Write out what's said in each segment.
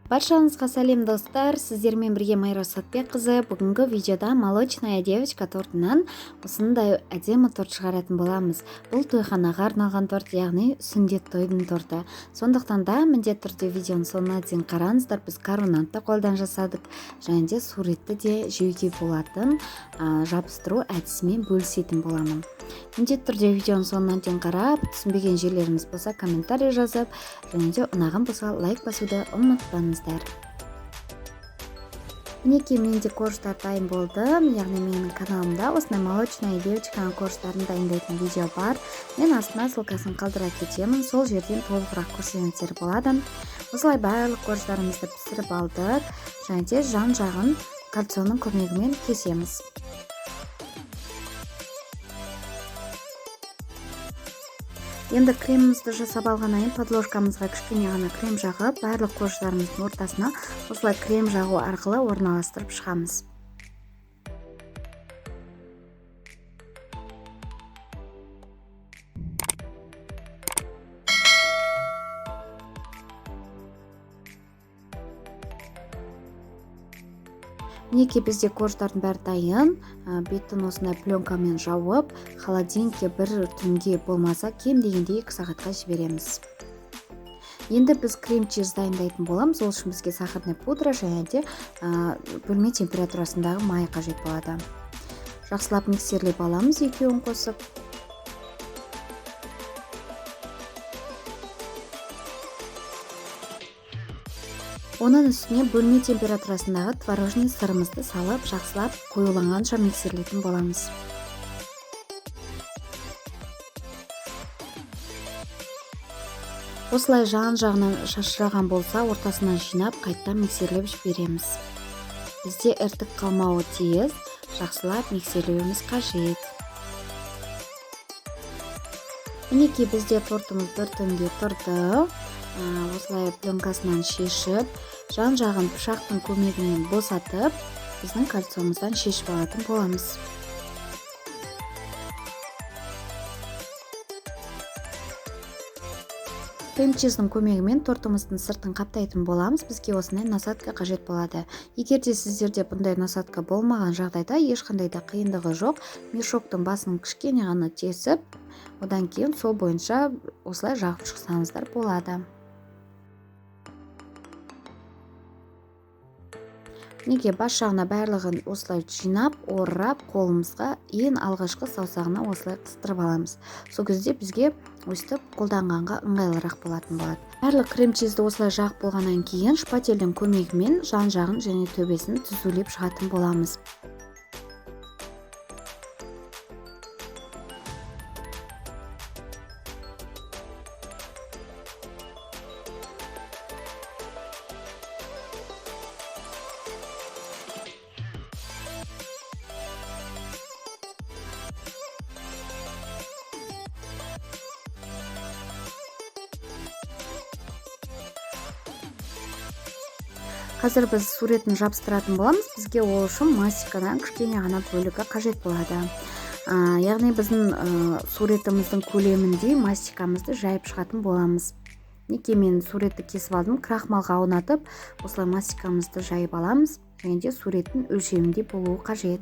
Баршаңызға сәлем достар, сіздермен бірге Майра Сатбек қызы. Бүгінгі видеода молочная девочка тортынан осындай әдемі торт шығаратын боламыз. Бұл тойханаға арналған торт, яғни сүндет тойдың торты. Сондықтан да міндетті түрде видеоның соңына дейін қараңыздар. Біз карбонатты қолдан жасадық, және де суретті де жеуге болатын жабыстыру әдісімен бөлісетін боламын. Міндетті түрде видеоның соңына дейін қарап, түсінбеген жерлеріңіз болса комментарий жазып, және де ұнаған болса лайк басуды ұмытпаңыздар. Мінекей менде корждар дайын болды. Яғни менің каналымда осындай молочная девочканың корждарын дайындайтын видео бар. Мен астына ссылкасын қалдыра кетемін. Сол жерден толығырақ көрсеңіздер болады. Осылай барлық корждарымызды пісіріп алдық, және де жан-жағын кольцоның көмегімен кесеміз. Енді кремімізді жасап алғаннан кейін подложкамызға кішкене ғана крем жағып, барлық корждарымыздың ортасына осылай крем жағу арқылы орналастырып шығамыз. Мінекей бізде корждардың бәрі дайын. Бетін осындай пленкамен жауып, холодильникке бір түнге болмаса кем дегенде 2 сағатқа жібереміз. Енді біз крем-чиз дайындайтын боламыз. Ол үшін бізге сахарный пудра және де бөлме температурасындағы май қажет болады. Жақсылап миксерлеп аламыз екеуін қосып. Оның үстіне бөлме температурасындағы творожный сырымызды салып, жақсылап қоюланғанша миксерлейтін боламыз. Осылай жан-жағынан шашыраған болса, ортасынан жинап, қайттан миксерлеп жібереміз. Бізде іртік қалмауы тиіс, жақсылап миксерлеуіміз қажет. Мінекей бізде тортымыз бір түнге тұрды. Осылай пленкасынан шешіп, жан-жағын пышақтың көмегімен босатып, біздің кольцомыздан шешіп алатын боламыз. Крем-чиздің көмегімен тортымыздың сыртын қаптайтын боламыз. Бізге осындай насадка қажет болады. Егер де сіздерде бұндай насадка болмаған жағдайда ешқандай да қиындығы жоқ. Мешоктың басын кішкене ғана тесіп, одан кейін сол бойынша осылай жағып шықсаңыздар болады. Неге бас жағына барлығын осылай жинап, орап, қолымызға ең алғашқы саусағына осылай қыстырып аламыз. Сол кезде бізге өстіп қолданғанға ыңғайлырақ болатын болады. Барлық крем-чизді осылай жағып болғаннан кейін шпательдің көмегімен жан-жағын және төбесін түзулеп шығатын боламыз. Қазір біз суретін жабыстыратын боламыз. Бізге ол үшін мастикадан кішкене ғана бөлігі қажет болады. Яғни біздің суретіміздің көлеміндей мастикамызды жайып шығатын боламыз. Неке мен суретті кесіп алдым, крахмалға аунатып, осылай мастикамызды жайып аламыз, және де суреттің өлшемінде болуы қажет.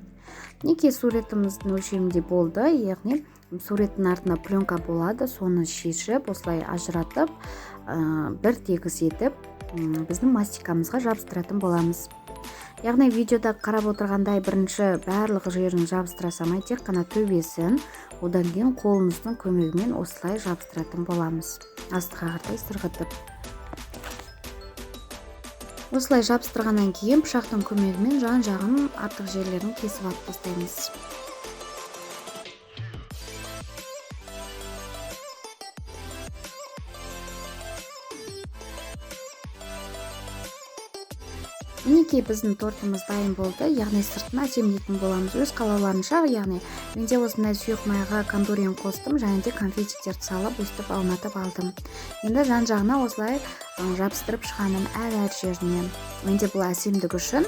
Неке суретіміздің өлшемінде болды, яғни суреттің артына пленка болады, соны шешіп, осылай ажыратып, бір тегіс етіп, біздің мастикамызға жабыстыратын боламыз. Яғни видеода қарап отырғандай бірінші барлық жерін жабыстыра салмай, тек қана төбесін, одан кейін қолымыздың көмегімен осылай жабыстыратын боламыз. Астыға қарай сырғытып. Осылай жабыстырғаннан кейін пышақтың көмегімен жан-жағын артық жерлерін кесіп алып тастаймыз. Мінекей біздің тортымыз дайын болды, яғни сыртына әсемдейтін боламыз. Өз қалауларынша, яғни менде осындай сұйық майға кондурен қостым, және де конфетиктерді салып, өстіп аунатып алдым. Енді жан-жағына осылай жабыстырып шығамын әр жеріне. Менде бұл әсемдік үшін.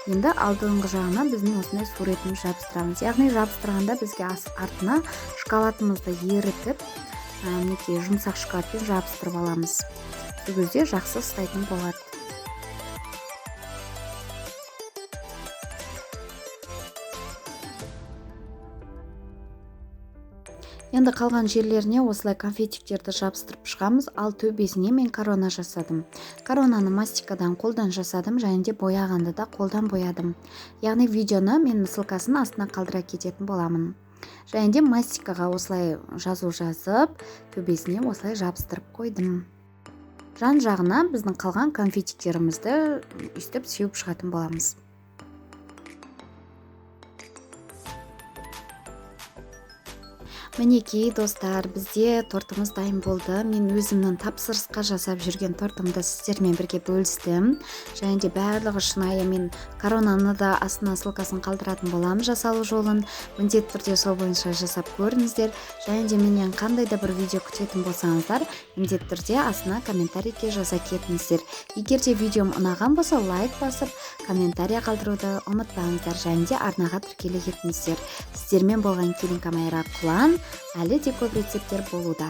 Енді алдыңғы жағына біздің осындай суретіміз жабыстырамыз. Яғни жабыстырғанда бізге артына шоколадымызды ерітіп, жұмсақ шоколадпен жабыстырып аламыз. Сол кезде жақсы ұстайтын болады. Енді қалған жерлеріне осылай конфетиктерді жабыстырып шығамыз. Ал төбесіне мен корона жасадым. Коронаны мастикадан қолдан жасадым, және де бояғанды да қолдан боядым. Яғни видеоны мен ссылкасын астына қалдыра кететін боламын. Және де мастикаға осылай жазу жазып, төбесіне осылай жабыстырып қойдым. Жан жағына біздің қалған конфетиктерімізді үстіп сеуіп шығатын боламыз. Мінекей достар, бізде тортымыз дайын болды. Мен өзімнің тапсырысқа жасап жүрген тортымды сіздермен бірге бөлістім. Және де барлығы шынайы. Мен коронаны да астына ссылкасын қалдыратын боламын жасалу жолын. Міндетті түрде сол бойынша жасап көріңіздер. Және де менен қандай да бір видео күтетін болсаңыздар, міндетті түрде астына комментарийге жаза кетіңіздер. Егер де видеом ұнаған болса, лайк басып, комментарий қалдыруды ұмытпаңыздар. Және де арнаға тіркеле кетіңіздер. Сіздермен болған Келинка Майра Құлан. Әлі де көп рецепттер болуда.